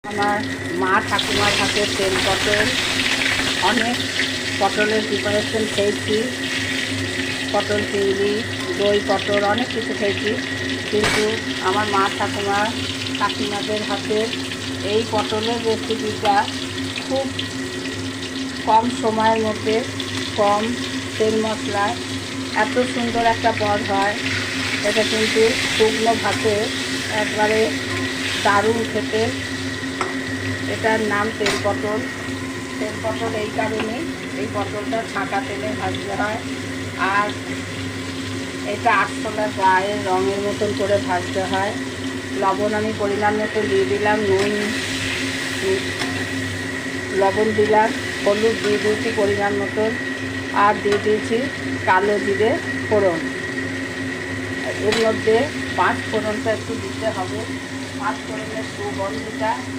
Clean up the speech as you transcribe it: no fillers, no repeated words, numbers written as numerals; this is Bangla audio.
আমার মা ঠাকুমার হাতে তেল পটল, অনেক পটলের প্রিপারেশন খেয়েছি, পটল চিংড়ি, দই পটল অনেক কিছু খেয়েছি, কিন্তু আমার মা ঠাকুমা কাকিমাদের হাতে এই পটলের রেসিপিটা খুব কম সময়ের মধ্যে, কম তেল মশলায় এত সুন্দর একটা পদ হয়। এটা কিন্তু শুকনো ভাতে একবারে দারুণ খেতে। এটার নাম তেল পটল। তেল পটল এই কারণেই, এই পটলটা ছাঁকা তেলে ভাজতে হয়, আর এটা আটশোলার গায়ে রঙের মতন করে ভাজতে হয়। লবণ আমি পরিমাণ মতো দিয়ে দিলাম, নুন লবণ দিলাম, হলুদ দিয়ে দিয়েছি পরিমাণ মতন, আর দিয়ে দিয়েছি কালো জিরে ফোড়ন। এর মধ্যে পাঁচ ফোড়নটা একটু দিতে হবে, পাঁচ ফোড়নের সুগন্ধটা